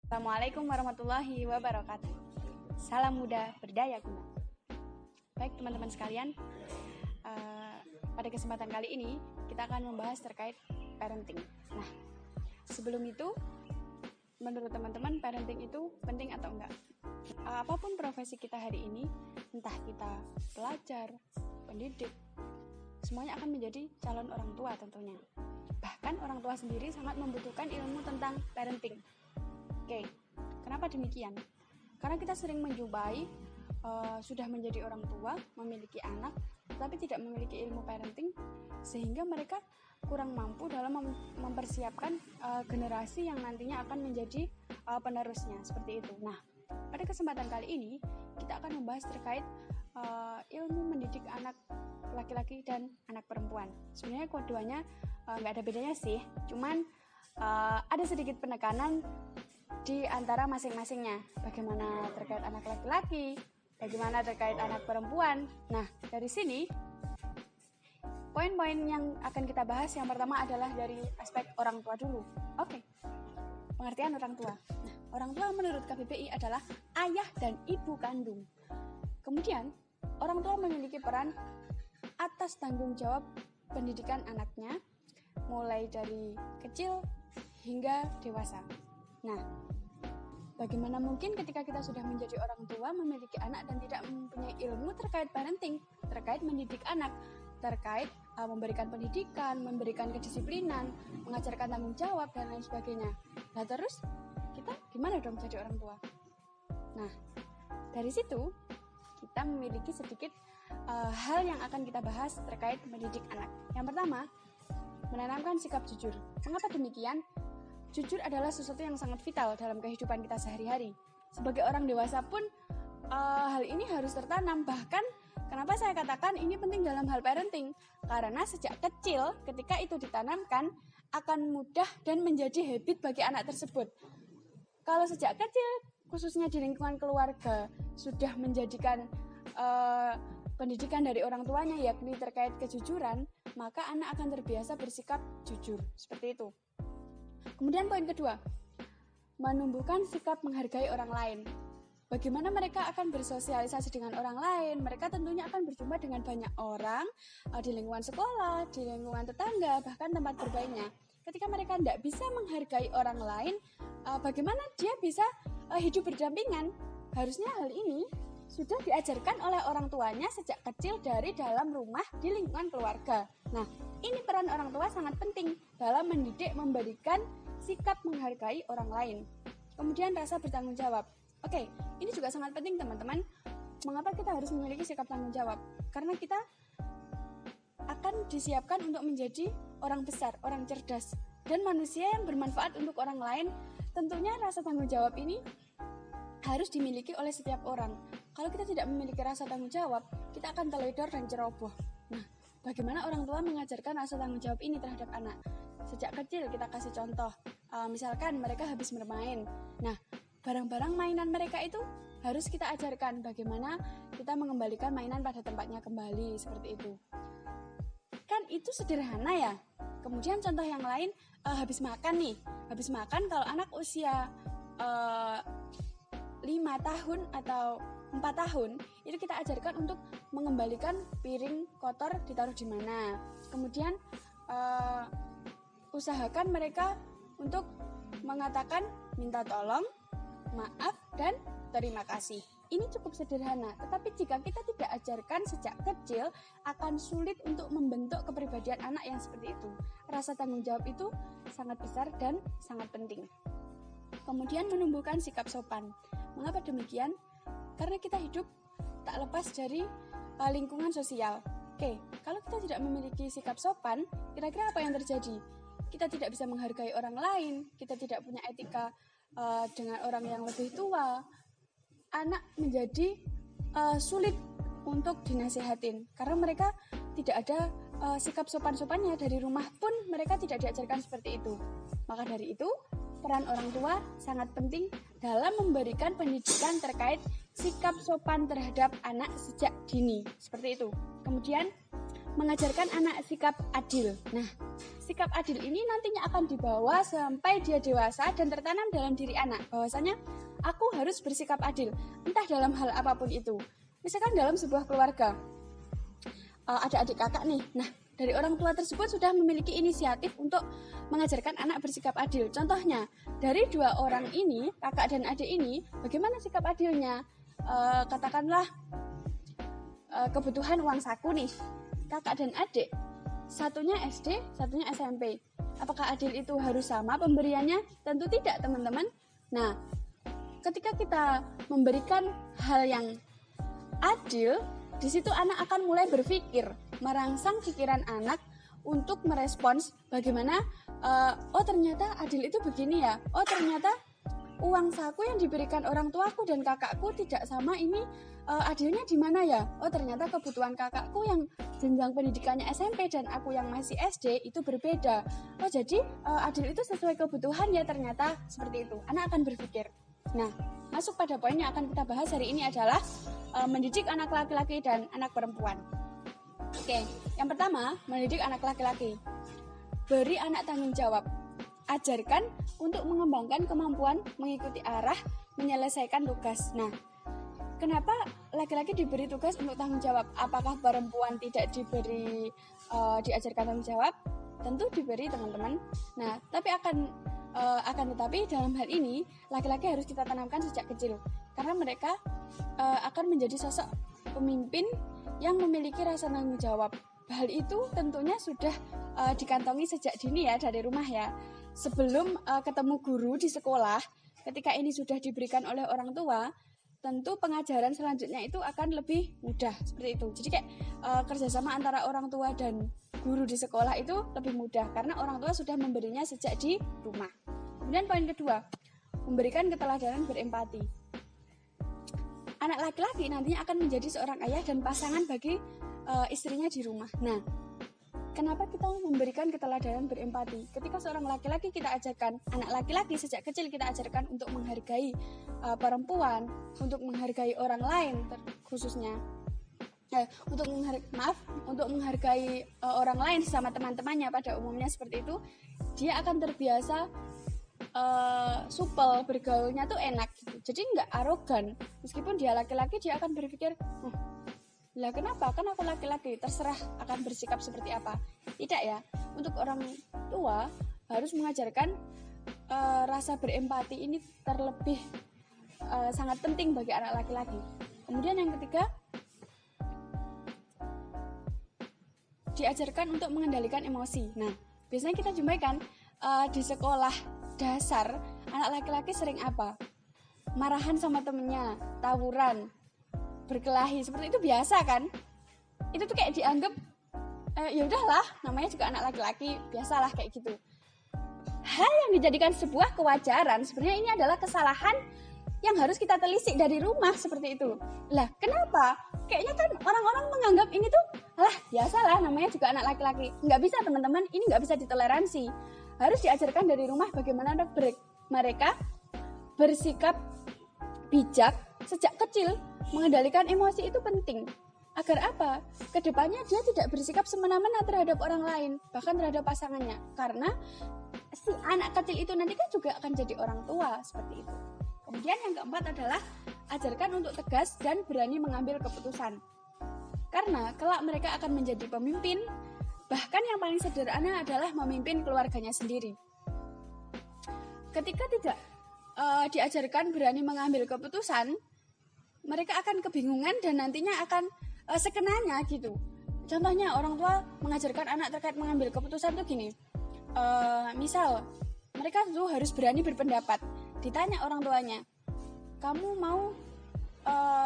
Assalamualaikum warahmatullahi wabarakatuh. Salam muda berdaya guna. Baik teman-teman sekalian, pada kesempatan kali ini kita akan membahas terkait parenting. Nah, sebelum itu, menurut teman-teman parenting itu penting atau enggak? Apapun profesi kita hari ini, entah kita pelajar, pendidik, semuanya akan menjadi calon orang tua tentunya. Bahkan orang tua sendiri sangat membutuhkan ilmu tentang parenting. Oke, kenapa demikian? Karena kita sering menjumpai sudah menjadi orang tua, memiliki anak, tetapi tidak memiliki ilmu parenting, sehingga mereka kurang mampu dalam mempersiapkan generasi yang nantinya akan menjadi penerusnya, seperti itu. Nah, pada kesempatan kali ini, kita akan membahas terkait ilmu mendidik anak laki-laki dan anak perempuan. Sebenarnya keduanya nggak ada bedanya sih, cuman ada sedikit penekanan di antara masing-masingnya. Bagaimana terkait anak laki-laki, bagaimana terkait anak perempuan. Nah, dari sini poin-poin yang akan kita bahas yang pertama adalah dari aspek orang tua dulu. Oke. Pengertian orang tua. Nah, orang tua menurut KBBI adalah ayah dan ibu kandung. Kemudian, orang tua memiliki peran atas tanggung jawab pendidikan anaknya mulai dari kecil hingga dewasa. Nah, bagaimana mungkin ketika kita sudah menjadi orang tua, memiliki anak dan tidak mempunyai ilmu terkait parenting, terkait mendidik anak, terkait memberikan pendidikan, memberikan kedisiplinan, mengajarkan tanggung jawab, dan lain sebagainya. Nah, terus kita gimana dong jadi orang tua? Nah, dari situ kita memiliki sedikit hal yang akan kita bahas terkait mendidik anak. Yang pertama, menanamkan sikap jujur. Mengapa demikian? Jujur adalah sesuatu yang sangat vital dalam kehidupan kita sehari-hari. Sebagai orang dewasa pun hal ini harus tertanam. Bahkan kenapa saya katakan ini penting dalam hal parenting? Karena sejak kecil ketika itu ditanamkan akan mudah dan menjadi habit bagi anak tersebut. Kalau sejak kecil, khususnya di lingkungan keluarga, sudah menjadikan pendidikan dari orang tuanya yakni terkait kejujuran, maka anak akan terbiasa bersikap jujur. Seperti itu. Kemudian poin kedua, menumbuhkan sikap menghargai orang lain. Bagaimana mereka akan bersosialisasi dengan orang lain? Mereka tentunya akan berjumpa dengan banyak orang di lingkungan sekolah, di lingkungan tetangga, bahkan tempat bermainnya. Ketika mereka tidak bisa menghargai orang lain, bagaimana dia bisa hidup berdampingan? Harusnya hal ini sudah diajarkan oleh orang tuanya sejak kecil dari dalam rumah di lingkungan keluarga. Nah, ini peran orang tua sangat penting dalam mendidik, memberikan sikap menghargai orang lain. Kemudian rasa bertanggung jawab. Oke, ini juga sangat penting teman-teman. Mengapa kita harus memiliki sikap tanggung jawab? Karena kita akan disiapkan untuk menjadi orang besar, orang cerdas, dan manusia yang bermanfaat untuk orang lain. Tentunya rasa tanggung jawab ini harus dimiliki oleh setiap orang. Kalau kita tidak memiliki rasa tanggung jawab, kita akan teledor dan ceroboh. Nah, bagaimana orang tua mengajarkan rasa tanggung jawab ini terhadap anak? Sejak kecil kita kasih contoh, misalkan mereka habis bermain. Nah, barang-barang mainan mereka itu harus kita ajarkan bagaimana kita mengembalikan mainan pada tempatnya kembali, seperti itu. Kan itu sederhana ya. Kemudian contoh yang lain, habis makan nih. Habis makan kalau anak usia 5 tahun atau 4 tahun, itu kita ajarkan untuk mengembalikan piring kotor ditaruh di mana. Kemudian usahakan mereka untuk mengatakan minta tolong, maaf, dan terima kasih. Ini cukup sederhana, tetapi jika kita tidak ajarkan sejak kecil, akan sulit untuk membentuk kepribadian anak yang seperti itu. Rasa tanggung jawab itu sangat besar dan sangat penting. Kemudian menumbuhkan sikap sopan. Mengapa demikian? Karena kita hidup tak lepas dari lingkungan sosial. Oke, kalau kita tidak memiliki sikap sopan, kira-kira apa yang terjadi? Kita tidak bisa menghargai orang lain, kita tidak punya etika dengan orang yang lebih tua. Anak menjadi sulit untuk dinasihatin karena mereka tidak ada sikap sopan-sopannya. Dari rumah pun mereka tidak diajarkan seperti itu. Maka dari itu, peran orang tua sangat penting dalam memberikan pendidikan terkait sikap sopan terhadap anak sejak dini. Seperti itu. Kemudian, mengajarkan anak sikap adil. Nah, sikap adil ini nantinya akan dibawa sampai dia dewasa dan tertanam dalam diri anak. Bahwasanya aku harus bersikap adil, entah dalam hal apapun itu. Misalkan dalam sebuah keluarga, ada adik kakak nih. Nah, dari orang tua tersebut sudah memiliki inisiatif untuk mengajarkan anak bersikap adil. Contohnya, dari dua orang ini, kakak dan adik ini, bagaimana sikap adilnya? Katakanlah, kebutuhan uang saku nih. Kakak dan adik, satunya SD, satunya SMP. Apakah adil itu harus sama pemberiannya? Tentu tidak, teman-teman. Nah, ketika kita memberikan hal yang adil, di situ anak akan mulai berpikir, merangsang pikiran anak untuk merespons bagaimana, oh ternyata adil itu begini ya, oh ternyata uang saku yang diberikan orang tuaku dan kakakku tidak sama, ini adilnya di mana ya? Oh ternyata kebutuhan kakakku yang jenjang pendidikannya SMP dan aku yang masih SD itu berbeda. Oh jadi adil itu sesuai kebutuhan ya, ternyata seperti itu. Anak akan berpikir. Nah, masuk pada poin yang akan kita bahas hari ini adalah mendidik anak laki-laki dan anak perempuan. Oke, yang pertama, mendidik anak laki-laki. Beri anak tanggung jawab. Ajarkan untuk mengembangkan kemampuan mengikuti arah, menyelesaikan tugas. Nah, kenapa laki-laki diberi tugas untuk tanggung jawab? Apakah perempuan tidak diberi diajarkan tanggung jawab? Tentu diberi, teman-teman. Nah, tapi akan tetapi dalam hal ini laki-laki harus kita tanamkan sejak kecil, karena mereka akan menjadi sosok pemimpin yang memiliki rasa tanggung jawab. Hal itu tentunya sudah dikantongi sejak dini ya, dari rumah ya. Sebelum ketemu guru di sekolah, ketika ini sudah diberikan oleh orang tua, tentu pengajaran selanjutnya itu akan lebih mudah, seperti itu. Jadi kayak kerjasama antara orang tua dan guru di sekolah itu lebih mudah, karena orang tua sudah memberinya sejak di rumah. Kemudian poin kedua, memberikan keteladanan berempati. Anak laki-laki nantinya akan menjadi seorang ayah dan pasangan bagi istrinya di rumah. Nah, kenapa kita memberikan keteladanan berempati? Ketika seorang laki-laki kita ajarkan, anak laki-laki sejak kecil kita ajarkan untuk menghargai perempuan, untuk menghargai orang lain khususnya, untuk menghargai orang lain sama teman-temannya pada umumnya seperti itu, dia akan terbiasa supel, bergaulnya tuh enak gitu. Jadi nggak arogan. Meskipun dia laki-laki, dia akan berpikir, lah kenapa? Kan aku laki-laki, terserah akan bersikap seperti apa. Tidak ya. Untuk orang tua harus mengajarkan rasa berempati ini terlebih sangat penting bagi anak laki-laki. Kemudian yang ketiga, diajarkan untuk mengendalikan emosi. Nah, biasanya kita jumpai di sekolah dasar, anak laki-laki sering apa? Marahan sama temennya, tawuran, berkelahi, seperti itu biasa kan? Itu tuh kayak dianggap ya udahlah, namanya juga anak laki-laki, biasalah kayak gitu. Hal yang dijadikan sebuah kewajaran, sebenarnya ini adalah kesalahan yang harus kita telisik dari rumah, seperti itu. Lah, kenapa? Kayaknya kan orang-orang menganggap ini tuh, alah biasalah, namanya juga anak laki-laki. Nggak bisa teman-teman, ini nggak bisa ditoleransi. Harus diajarkan dari rumah bagaimana mereka bersikap bijak sejak kecil. Mengendalikan emosi itu penting. Agar apa? Kedepannya dia tidak bersikap semena-mena terhadap orang lain, bahkan terhadap pasangannya. Karena si anak kecil itu nanti kan juga akan jadi orang tua, seperti itu. Kemudian yang keempat adalah ajarkan untuk tegas dan berani mengambil keputusan. Karena kelak mereka akan menjadi pemimpin, bahkan yang paling sederhana adalah memimpin keluarganya sendiri. Ketika tidak diajarkan berani mengambil keputusan, mereka akan kebingungan dan nantinya akan sekenanya gitu. Contohnya orang tua mengajarkan anak terkait mengambil keputusan tuh gini. Misal mereka tuh harus berani berpendapat. Ditanya orang tuanya, kamu mau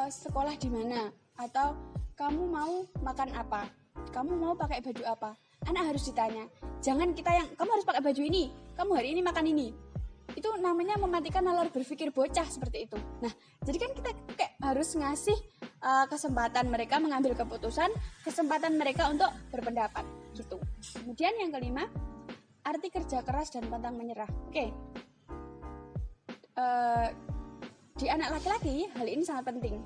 sekolah di mana? Atau kamu mau makan apa? Kamu mau pakai baju apa? Anak harus ditanya. Jangan kita yang, kamu harus pakai baju ini, kamu hari ini makan ini. Itu namanya mematikan nalar berpikir bocah, seperti itu. Nah, jadi kan kita kayak harus ngasih kesempatan mereka mengambil keputusan, kesempatan mereka untuk berpendapat, gitu. Kemudian yang kelima, arti kerja keras dan pantang menyerah. Oke. Di anak laki-laki, hal ini sangat penting.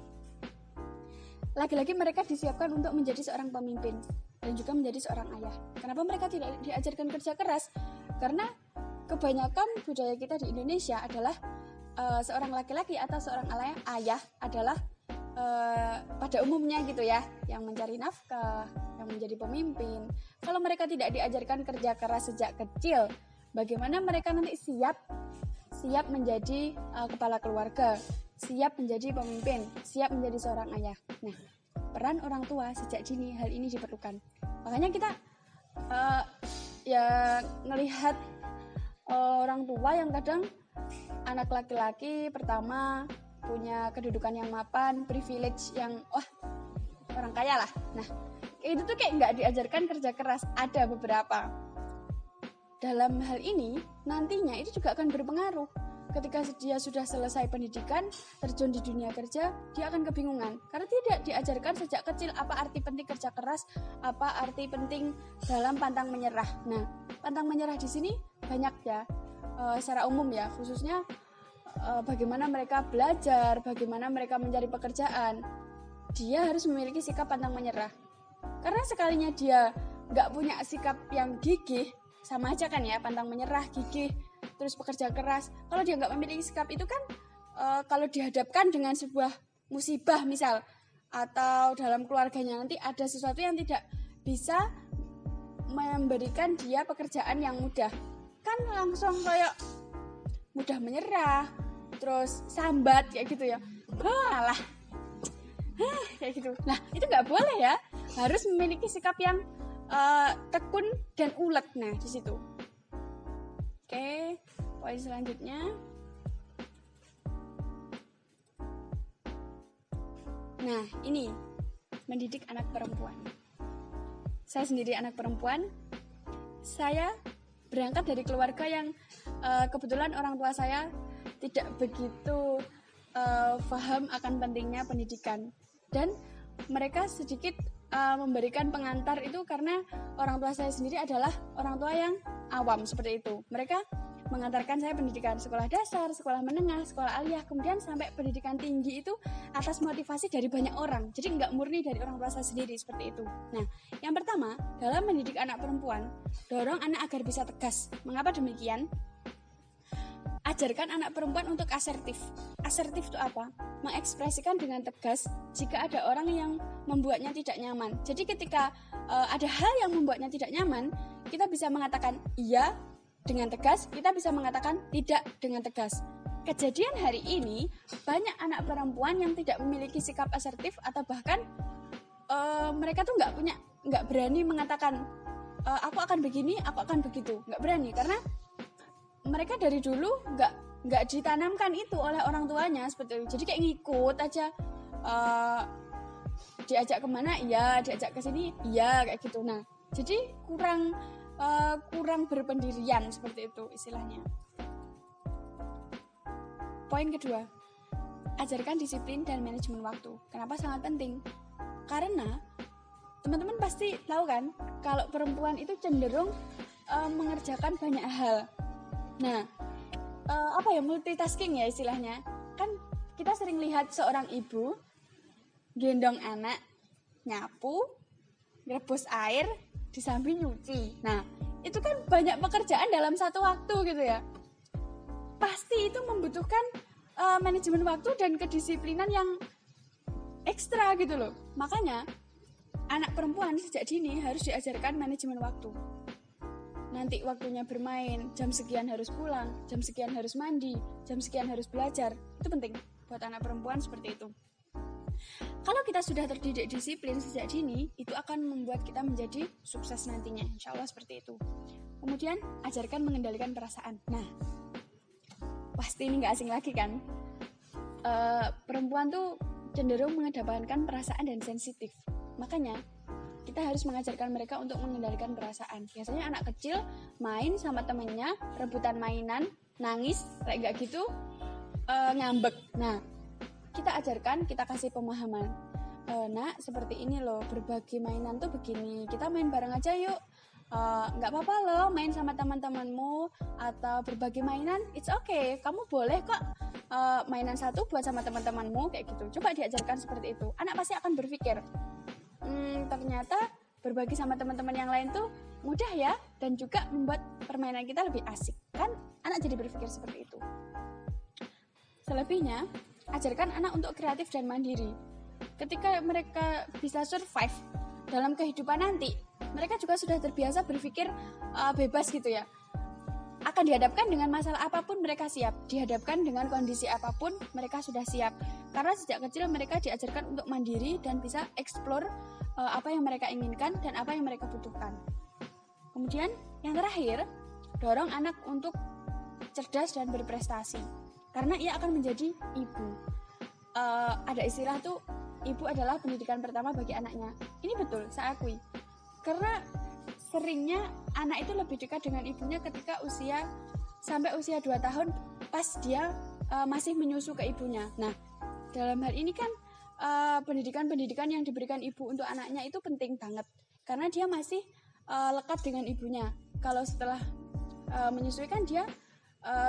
Lagi-lagi mereka disiapkan untuk menjadi seorang pemimpin. dan juga menjadi seorang ayah. Kenapa mereka tidak diajarkan kerja keras? Karena kebanyakan budaya kita di Indonesia adalah seorang laki-laki atau seorang ayah adalah pada umumnya gitu ya, yang mencari nafkah, yang menjadi pemimpin. Kalau mereka tidak diajarkan kerja keras sejak kecil, bagaimana mereka nanti siap menjadi kepala keluarga, siap menjadi pemimpin, siap menjadi seorang ayah. Nah, peran orang tua sejak dini hal ini diperlukan. Makanya kita ya ngelihat orang tua yang kadang anak laki-laki pertama punya kedudukan yang mapan, privilege yang orang kaya lah. Nah, itu tuh kayak nggak diajarkan kerja keras. Ada beberapa. Dalam hal ini nantinya itu juga akan berpengaruh. Ketika dia sudah selesai pendidikan, terjun di dunia kerja, dia akan kebingungan karena tidak diajarkan sejak kecil apa arti penting kerja keras, apa arti penting dalam pantang menyerah. Nah, pantang menyerah di sini banyak ya, secara umum ya, khususnya bagaimana mereka belajar, bagaimana mereka mencari pekerjaan. Dia harus memiliki sikap pantang menyerah. Karena sekalinya dia nggak punya sikap yang gigih, sama aja kan ya, pantang menyerah, gigih, terus pekerja keras. Kalau dia nggak memiliki sikap itu kan, kalau dihadapkan dengan sebuah musibah misal, atau dalam keluarganya nanti ada sesuatu yang tidak bisa memberikan dia pekerjaan yang mudah, kan langsung kayak mudah menyerah, terus sambat kayak gitu ya, alah, kayak gitu. Nah, itu nggak boleh ya, harus memiliki sikap yang tekun dan ulet. Nah, di situ. Oke, poin selanjutnya. Nah, ini mendidik anak perempuan. Saya sendiri anak perempuan. Saya berangkat dari keluarga yang kebetulan orang tua saya tidak begitu paham akan pentingnya pendidikan, dan mereka sedikit memberikan pengantar itu karena orang tua saya sendiri adalah orang tua yang awam seperti itu. Mereka mengantarkan saya pendidikan sekolah dasar, sekolah menengah, sekolah aliyah, kemudian sampai pendidikan tinggi itu atas motivasi dari banyak orang. Jadi nggak murni dari orang tua saya sendiri seperti itu. Nah, yang pertama dalam mendidik anak perempuan, dorong anak agar bisa tegas. Mengapa demikian? Ajarkan anak perempuan untuk asertif. Asertif itu apa? Mengekspresikan dengan tegas jika ada orang yang membuatnya tidak nyaman. Jadi ketika ada hal yang membuatnya tidak nyaman, kita bisa mengatakan iya dengan tegas, kita bisa mengatakan tidak dengan tegas. Kejadian hari ini, banyak anak perempuan yang tidak memiliki sikap asertif, atau bahkan mereka tuh nggak berani mengatakan aku akan begini, aku akan begitu, nggak berani karena mereka dari dulu nggak ditanamkan itu oleh orang tuanya seperti itu. Jadi kayak ngikut aja, diajak kemana iya, diajak ke sini iya, kayak gitu. Nah, jadi kurang berpendirian seperti itu istilahnya. Poin kedua, ajarkan disiplin dan manajemen waktu. Kenapa sangat penting? Karena teman-teman pasti tahu kan, kalau perempuan itu cenderung mengerjakan banyak hal. Nah, multitasking ya istilahnya. Kan kita sering lihat seorang ibu gendong anak, nyapu, rebus air, di samping nyuci. Nah, itu kan banyak pekerjaan dalam satu waktu gitu ya. Pasti itu membutuhkan manajemen waktu dan kedisiplinan yang ekstra gitu loh. Makanya anak perempuan sejak dini harus diajarkan manajemen waktu. Nanti waktunya bermain, jam sekian harus pulang, jam sekian harus mandi, jam sekian harus belajar. Itu penting buat anak perempuan seperti itu. Kalau kita sudah terdidik disiplin sejak dini, itu akan membuat kita menjadi sukses nantinya, insya Allah seperti itu. Kemudian, ajarkan mengendalikan perasaan. Nah, pasti ini gak asing lagi kan? Perempuan tuh cenderung mengedepankan perasaan dan sensitif. Makanya, kita harus mengajarkan mereka untuk mengendalikan perasaan. Biasanya anak kecil main sama temennya, rebutan mainan, nangis, kayak gak gitu, ngambek. Nah, kita ajarkan, kita kasih pemahaman. Nak, seperti ini loh, berbagi mainan tuh begini. Kita main bareng aja yuk. Gak apa-apa loh main sama teman-temanmu atau berbagi mainan, it's okay. Kamu boleh kok mainan satu buat sama teman-temanmu kayak gitu. Coba diajarkan seperti itu. Anak pasti akan berpikir, ternyata berbagi sama teman-teman yang lain tuh mudah ya, dan juga membuat permainan kita lebih asik. Kan anak jadi berpikir seperti itu. Selebihnya, ajarkan anak untuk kreatif dan mandiri. Ketika mereka bisa survive dalam kehidupan nanti, mereka juga sudah terbiasa berpikir bebas gitu ya. Akan dihadapkan dengan masalah apapun mereka siap, dihadapkan dengan kondisi apapun mereka sudah siap. Karena sejak kecil mereka diajarkan untuk mandiri dan bisa explore apa yang mereka inginkan dan apa yang mereka butuhkan. Kemudian yang terakhir, dorong anak untuk cerdas dan berprestasi. Karena ia akan menjadi ibu. Ada istilah tuh, ibu adalah pendidikan pertama bagi anaknya. Ini betul, saya akui. Karena seringnya anak itu lebih dekat dengan ibunya ketika sampai usia 2 tahun pas dia masih menyusu ke ibunya. Nah, dalam hal ini kan pendidikan-pendidikan yang diberikan ibu untuk anaknya itu penting banget. Karena dia masih lekat dengan ibunya. Kalau setelah menyusui kan dia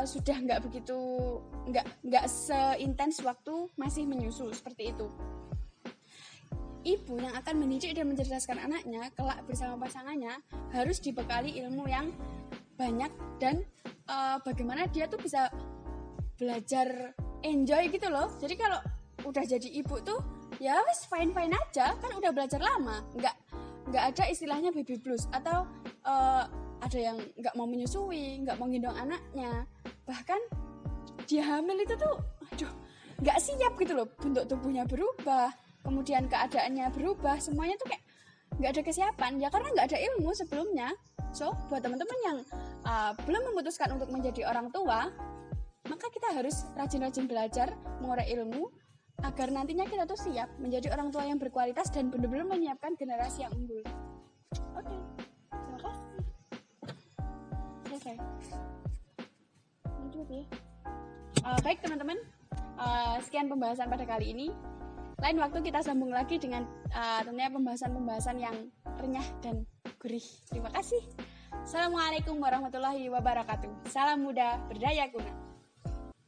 sudah nggak seintens waktu masih menyusu, seperti itu. Ibu yang akan mendidik dan mencerdaskan anaknya kelak bersama pasangannya harus dibekali ilmu yang banyak dan bagaimana dia tuh bisa belajar enjoy gitu loh. Jadi kalau udah jadi ibu tuh ya wes fine aja, kan udah belajar lama, nggak ada istilahnya baby blues atau ada yang nggak mau menyusui, nggak mau gendong anaknya, bahkan dia hamil itu tuh nggak siap gitu loh, bentuk tubuhnya berubah, kemudian keadaannya berubah, semuanya tuh kayak nggak ada kesiapan ya, karena nggak ada ilmu sebelumnya. So buat teman-teman yang belum memutuskan untuk menjadi orang tua, maka kita harus rajin-rajin belajar, mengurai ilmu agar nantinya kita tuh siap menjadi orang tua yang berkualitas dan benar-benar menyiapkan generasi yang unggul. Oke, terima kasih. Selesai. Baik teman-teman, sekian pembahasan pada kali ini. Lain waktu kita sambung lagi dengan tentunya pembahasan-pembahasan yang renyah dan gurih. Terima kasih. Assalamualaikum warahmatullahi wabarakatuh. Salam muda berdaya guna.